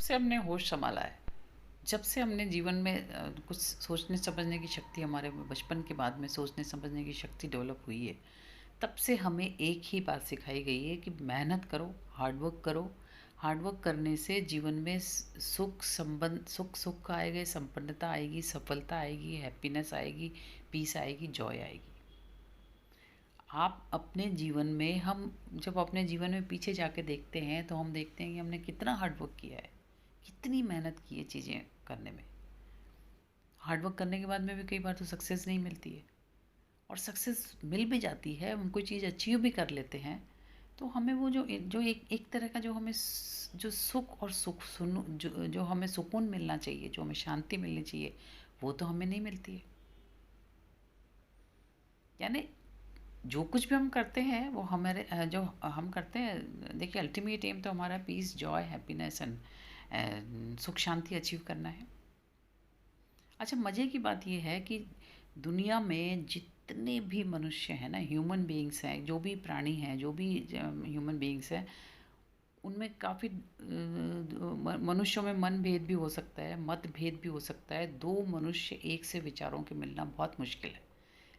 से हमने होश संभाला है, जब से हमने जीवन में कुछ सोचने समझने की शक्ति हमारे में बचपन के बाद में सोचने समझने की शक्ति डेवलप हुई है, तब से हमें एक ही बात सिखाई गई है कि मेहनत करो, हार्ड वर्क करो। हार्ड वर्क करने से जीवन में सुख आएगा, संपन्नता आएगी, सफलता आएगी, हैप्पीनेस आएगी, पीस आएगी, जॉय आएगी। आप अपने जीवन में हम जब अपने जीवन में पीछे जाके देखते हैं तो हम देखते हैं कि हमने कितना हार्ड वर्क किया है, कितनी मेहनत की है चीज़ें करने में। हार्ड वर्क करने के बाद में भी कई बार तो सक्सेस नहीं मिलती है, और सक्सेस मिल भी जाती है, हम कोई चीज़ अचीव भी कर लेते हैं, तो हमें वो जो जो एक एक तरह का जो हमें जो सुख और जो हमें सुकून मिलना चाहिए, जो हमें शांति मिलनी चाहिए, वो तो हमें नहीं मिलती है। यानी जो कुछ भी हम करते हैं वो हमारे जो हम करते हैं, देखिए अल्टीमेट एम तो हमारा पीस, जॉय, हैप्पीनेस एंड सुख शांति अचीव करना है। अच्छा, मज़े की बात ये है कि दुनिया में जितने भी मनुष्य हैं ना, ह्यूमन बीइंग्स हैं, जो भी प्राणी हैं, जो भी ह्यूमन बीइंग्स हैं, उनमें काफ़ी मनुष्यों में मन भेद भी हो सकता है, मत भेद भी हो सकता है। दो मनुष्य एक से विचारों के मिलना बहुत मुश्किल है,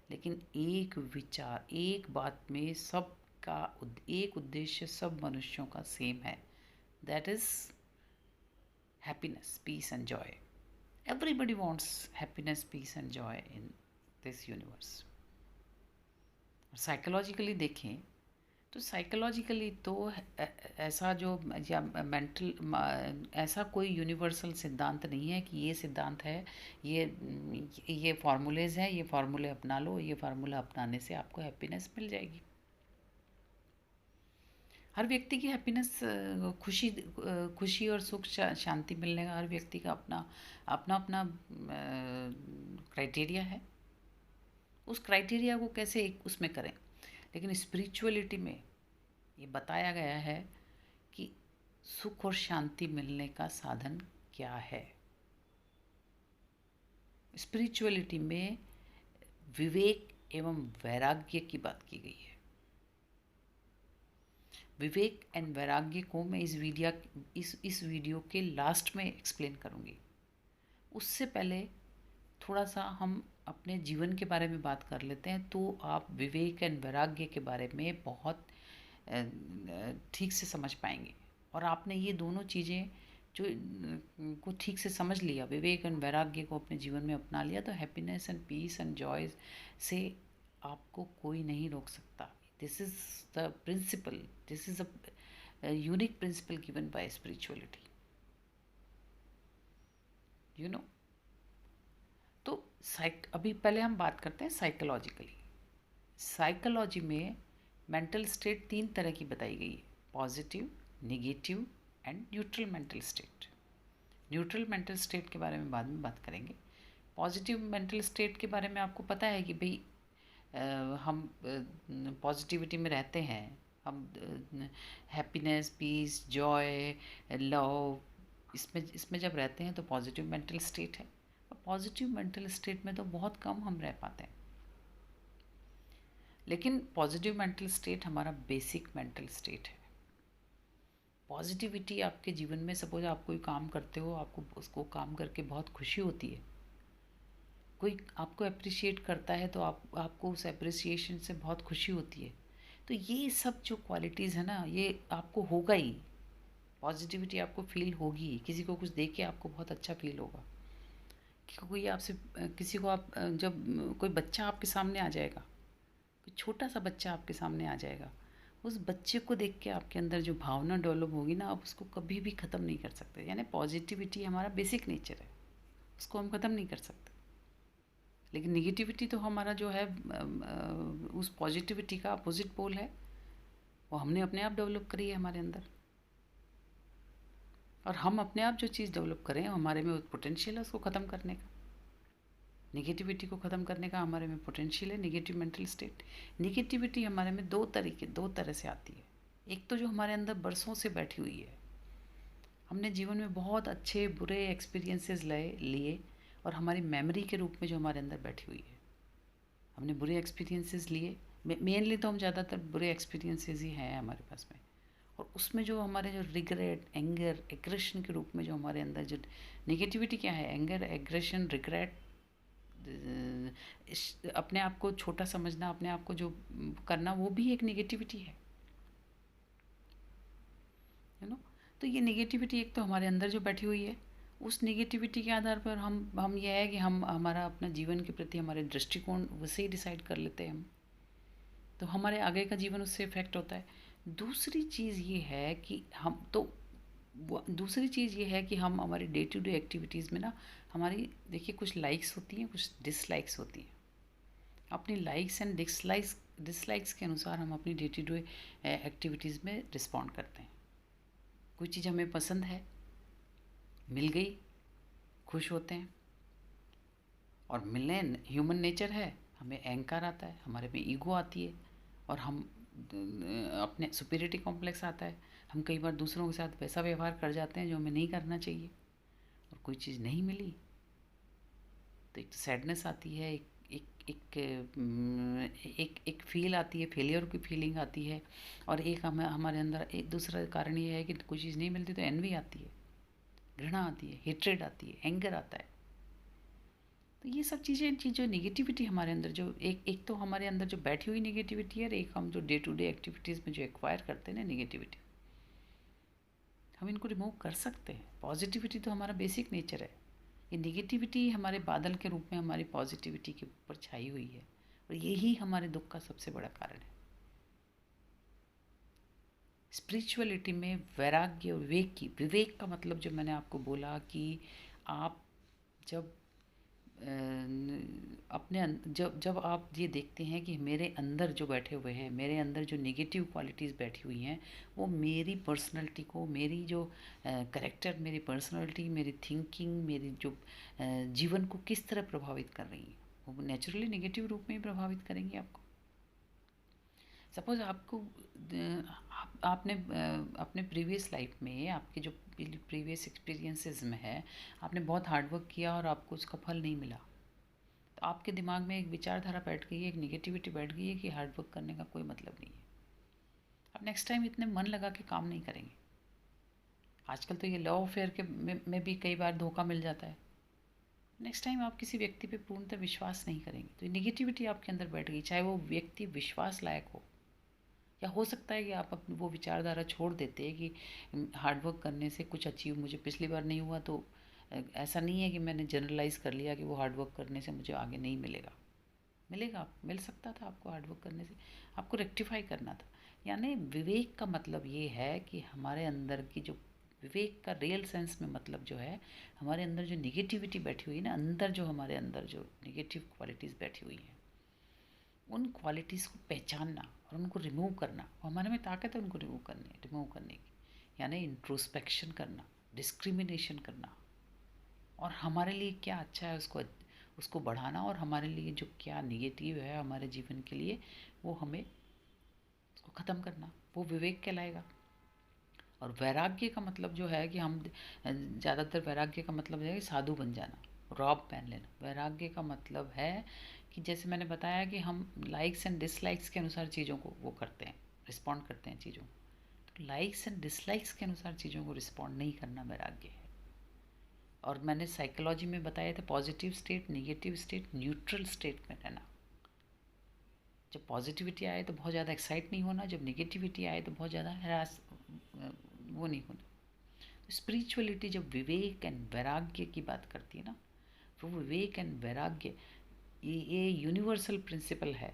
लेकिन एक विचार, एक बात में सबका एक उद्देश्य सब मनुष्यों का सेम है, that is happiness, peace and joy. Everybody wants happiness, peace and joy in this universe. Psychologically देखें तो साइकोलॉजिकली तो ऐसा जो या मेंटल ऐसा कोई यूनिवर्सल सिद्धांत नहीं है कि ये सिद्धांत है, ये फार्मूलेज हैं, ये फार्मूले अपना लो, ये फार्मूला अपनाने से आपको हैप्पीनेस मिल जाएगी। हर व्यक्ति की हैप्पीनेस, खुशी और सुख शांति मिलने का हर व्यक्ति का अपना अपना अपना क्राइटेरिया है। उस क्राइटेरिया को कैसे एक उसमें करें, लेकिन स्पिरिचुअलिटी में ये बताया गया है कि सुख और शांति मिलने का साधन क्या है। स्पिरिचुअलिटी में विवेक एवं वैराग्य की बात की गई है। विवेक एंड वैराग्य को मैं इस वीडियो के लास्ट में एक्सप्लेन करूँगी। उससे पहले थोड़ा सा हम अपने जीवन के बारे में बात कर लेते हैं, तो आप विवेक एंड वैराग्य के बारे में बहुत ठीक से समझ पाएंगे। और आपने ये दोनों चीज़ें जो को ठीक से समझ लिया, विवेक एंड वैराग्य को अपने जीवन में अपना लिया, तो happiness and peace and joy से आपको कोई नहीं रोक सकता। This is the principle, this is a unique principle given by spirituality, you know. तो अभी पहले हम बात करते हैं साइकोलॉजिकली। साइकोलॉजी में मेंटल स्टेट तीन तरह की बताई गई है: positive, negative and neutral mental state. Neutral mental state के बारे में बाद में बात करेंगे। पॉजिटिव मेंटल स्टेट के बारे में आपको पता है कि भाई हम पॉजिटिविटी में रहते हैं, हम हैप्पीनेस, पीस, जॉय, लव, इसमें जब रहते हैं तो पॉजिटिव मेंटल स्टेट है। और पॉजिटिव मेंटल स्टेट में तो बहुत कम हम रह पाते हैं, लेकिन पॉजिटिव मेंटल स्टेट हमारा बेसिक मेंटल स्टेट है। पॉजिटिविटी आपके जीवन में, सपोज आप कोई काम करते हो, आपको उसको काम करके बहुत खुशी होती है, कोई आपको अप्रिशिएट करता है तो आपको उस अप्रिसिएशन से बहुत खुशी होती है। तो ये सब जो क्वालिटीज़ है ना, ये आपको होगा ही, पॉजिटिविटी आपको फील होगी। किसी को कुछ देख के आपको बहुत अच्छा फील होगा कि कोई आपसे किसी को आप जब कोई बच्चा आपके सामने आ जाएगा, कोई छोटा सा बच्चा आपके सामने आ जाएगा, उस बच्चे को देख के आपके अंदर जो भावना डेवलप होगी ना, आप उसको कभी भी ख़त्म नहीं कर सकते। यानी पॉजिटिविटी हमारा बेसिक नेचर है, उसको हम ख़त्म नहीं कर सकते। लेकिन निगेटिविटी तो हमारा जो है उस पॉजिटिविटी का अपोजिट पोल है, वो हमने अपने आप डेवलप करी है हमारे अंदर। और हम अपने आप जो चीज़ डेवलप करें, हमारे में पोटेंशियल है उसको ख़त्म करने का, निगेटिविटी को ख़त्म करने का हमारे में पोटेंशियल है। नेगेटिव मेंटल स्टेट, निगेटिविटी हमारे में दो तरह से आती है। एक तो जो हमारे अंदर बरसों से बैठी हुई है, हमने जीवन में बहुत अच्छे बुरे एक्सपीरियंसेस लिए, और हमारी मेमोरी के रूप में जो हमारे अंदर बैठी हुई है, हमने बुरे एक्सपीरियंसेस लिए। मेनली तो हम ज़्यादातर बुरे एक्सपीरियंसेस ही हैं हमारे पास में, और उसमें जो हमारे जो रिग्रेट, एंगर, एग्रेशन के रूप में जो हमारे अंदर जो नेगेटिविटी क्या है, एंगर, एग्रेशन, रिग्रेट, अपने आप को छोटा समझना, अपने आप को जो करना, वो भी एक नेगेटिविटी है, यू नो। तो ये नेगेटिविटी एक तो हमारे अंदर जो बैठी हुई है, उस नेगेटिविटी के आधार पर हम यह है कि हम हमारा अपना जीवन के प्रति हमारे दृष्टिकोण वैसे ही डिसाइड कर लेते हैं हम, तो हमारे आगे का जीवन उससे इफ़ेक्ट होता है। दूसरी चीज़ ये है कि दूसरी चीज़ ये है कि हम हमारी डे टू डे एक्टिविटीज़ में ना, हमारी देखिए कुछ लाइक्स होती हैं, कुछ डिसलाइक्स होती हैं। अपनी लाइक्स एंड डिसलाइक्स के अनुसार हम अपनी डे टू डे एक्टिविटीज़ में रिस्पॉन्ड करते हैं। कोई चीज़ हमें पसंद है, मिल गई, खुश होते हैं। और मिलने, ह्यूमन नेचर है, हमें अहंकार आता है, हमारे में ईगो आती है, और हम अपने सुपीरियरिटी कॉम्प्लेक्स आता है। हम कई बार दूसरों के साथ वैसा व्यवहार कर जाते हैं जो हमें नहीं करना चाहिए, और कोई चीज़ नहीं मिली तो एक सैडनेस आती है, एक फील आती है, फेलियर की फीलिंग आती है। और एक हमारे अंदर एक दूसरा कारण ये है कि कोई चीज़ नहीं मिलती तो एनवी आती है, घृणा आती है, हेट्रेड आती है, एंगर आता है। तो ये सब चीज़ें जो नेगेटिविटी हमारे अंदर जो एक तो हमारे अंदर जो बैठी हुई नेगेटिविटी है, और एक हम जो डे टू डे एक्टिविटीज़ में जो एक्वायर करते हैं ना नेगेटिविटी, हम इनको रिमूव कर सकते हैं। पॉजिटिविटी तो हमारा बेसिक नेचर है, ये नेगेटिविटी हमारे बादल के रूप में हमारी पॉजिटिविटी के ऊपर छाई हुई है, और यही हमारे दुख का सबसे बड़ा कारण है। स्पिरिचुअलिटी में वैराग्य और विवेक का मतलब जो मैंने आपको बोला कि आप जब जब आप ये देखते हैं कि मेरे अंदर जो बैठे हुए हैं, मेरे अंदर जो नेगेटिव क्वालिटीज़ बैठी हुई हैं, वो मेरी पर्सनालिटी को, मेरी जो करेक्टर, मेरी पर्सनालिटी, मेरी थिंकिंग, मेरी जो जीवन को किस तरह प्रभावित कर रही हैं, वो नेचुरली नेगेटिव रूप में ही प्रभावित करेंगे आपको। सपोज़ आपको आपने अपने प्रीवियस लाइफ में, आपके जो प्रीवियस एक्सपीरियंसेस में है, आपने बहुत हार्डवर्क किया और आपको उसका फल नहीं मिला, तो आपके दिमाग में एक विचारधारा बैठ गई है, एक नेगेटिविटी बैठ गई है कि हार्डवर्क करने का कोई मतलब नहीं है, आप नेक्स्ट टाइम इतने मन लगा के काम नहीं करेंगे। आजकल तो ये लव अफेयर के में भी कई बार धोखा मिल जाता है। नेक्स्ट टाइम आप किसी व्यक्ति पे पूर्णतः विश्वास नहीं करेंगे, तो ये नेगेटिविटी आपके अंदर बैठ गई, चाहे वो व्यक्ति विश्वास लायक हो, या हो सकता है कि आप अपनी वो विचारधारा छोड़ देते हैं कि हार्डवर्क करने से कुछ अचीव मुझे पिछली बार नहीं हुआ, तो ऐसा नहीं है कि मैंने जनरलाइज़ कर लिया कि वो हार्डवर्क करने से मुझे आगे नहीं मिलेगा। मिलेगा, मिल सकता था आपको, हार्डवर्क करने से आपको रेक्टिफाई करना था। यानी विवेक का मतलब ये है कि हमारे अंदर की जो विवेक का रियल सेंस में मतलब जो है, हमारे अंदर जो निगेटिविटी बैठी हुई है ना, अंदर जो हमारे अंदर जो निगेटिव क्वालिटीज़ बैठी हुई हैं, उन क्वालिटीज़ को पहचानना और उनको रिमूव करना, वो हमारे में ताकत है उनको रिमूव करने की। यानी इंट्रोस्पेक्शन करना, डिस्क्रिमिनेशन करना, और हमारे लिए क्या अच्छा है उसको उसको बढ़ाना, और हमारे लिए जो क्या निगेटिव है हमारे जीवन के लिए, वो हमें उसको ख़त्म करना, वो विवेक कहलाएगा। और वैराग्य का मतलब जो है कि हम ज़्यादातर वैराग्य का मतलब है कि साधु बन जाना, रॉब पहन लेना। वैराग्य का मतलब है कि जैसे मैंने बताया कि हम लाइक्स एंड डिसलाइक्स के अनुसार चीज़ों को वो करते हैं, रिस्पॉन्ड करते हैं चीज़ों को। तो लाइक्स एंड डिसलाइक्स के अनुसार चीज़ों को रिस्पॉन्ड नहीं करना वैराग्य है। और मैंने साइकोलॉजी में बताया था positive state, negative state, neutral state में रहना। जब पॉजिटिविटी आए तो बहुत ज़्यादा एक्साइट नहीं होना, जब नेगेटिविटी आए तो बहुत ज़्यादा हरास वो नहीं होना। स्पिरिचुअलिटी जब विवेक एंड वैराग्य की बात करती है ना, तो विवेक एंड वैराग्य ये यूनिवर्सल प्रिंसिपल है।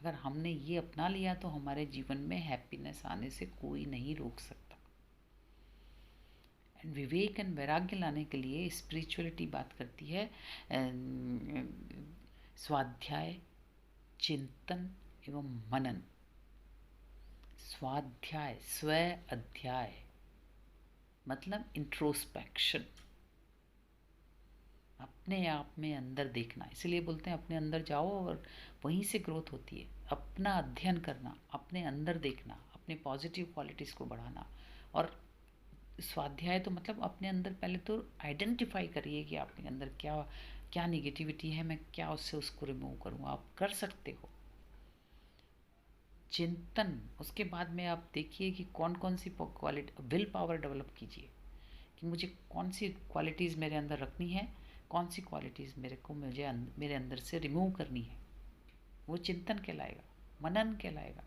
अगर हमने ये अपना लिया तो हमारे जीवन में हैप्पीनेस आने से कोई नहीं रोक सकता। एंड विवेक एंड वैराग्य लाने के लिए स्पिरिचुअलिटी बात करती है स्वाध्याय, चिंतन एवं मनन। स्वाध्याय, स्व अध्याय मतलब इंट्रोस्पेक्शन, अपने आप में अंदर देखना। इसलिए बोलते हैं अपने अंदर जाओ और वहीं से ग्रोथ होती है। अपना अध्ययन करना, अपने अंदर देखना, अपने पॉजिटिव क्वालिटीज़ को बढ़ाना। और स्वाध्याय तो मतलब अपने अंदर पहले तो आइडेंटिफाई करिए कि आपके अंदर क्या क्या निगेटिविटी है, मैं क्या उससे उसको रिमूव करूँ। आप कर सकते हो। चिंतन, उसके बाद में आप देखिए कि कौन कौन सी क्वालिटी, विल पावर डेवलप कीजिए कि मुझे कौन सी क्वालिटीज़ मेरे अंदर रखनी है, कौन सी क्वालिटीज़ मुझे मेरे अंदर से रिमूव करनी है। वो चिंतन कहलाएगा, मनन कहलाएगा।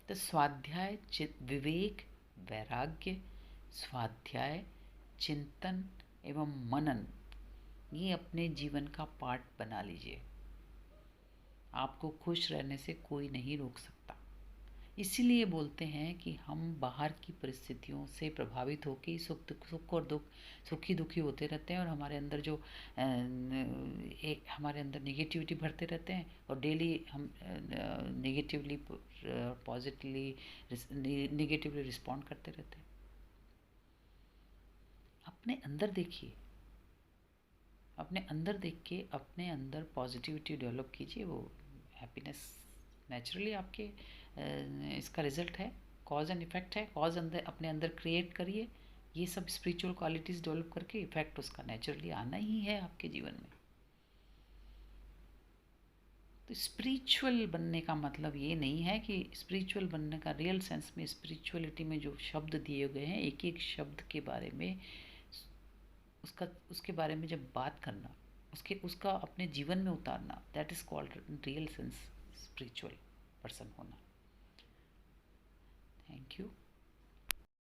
तो स्वाध्याय, विवेक, वैराग्य, स्वाध्याय, चिंतन एवं मनन, ये अपने जीवन का पार्ट बना लीजिए। आपको खुश रहने से कोई नहीं रोक सकता। इसीलिए बोलते हैं कि हम बाहर की परिस्थितियों से प्रभावित होकर सुख और दुख, सुखी दुखी होते रहते हैं, और हमारे अंदर जो हमारे अंदर निगेटिविटी भरते रहते हैं, और डेली हम निगेटिवली निगेटिवली रिस्पॉन्ड करते रहते हैं। अपने अंदर देखिए, अपने अंदर देख के अपने अंदर पॉजिटिविटी डेवलप कीजिए। वो हैप्पीनेस नेचुरली आपके इसका रिजल्ट है, कॉज एंड इफेक्ट है। कॉज अपने अंदर क्रिएट करिए, ये सब स्पिरिचुअल क्वालिटीज़ डेवलप करके इफेक्ट उसका नेचुरली आना ही है आपके जीवन में। तो स्पिरिचुअल बनने का मतलब ये नहीं है कि स्पिरिचुअल बनने का रियल सेंस में, स्पिरिचुअलिटी में जो शब्द दिए गए हैं, एक एक शब्द के बारे में, उसके बारे में जब बात करना, उसका अपने जीवन में उतारना, that is called real sense spiritual person होना। Thank you.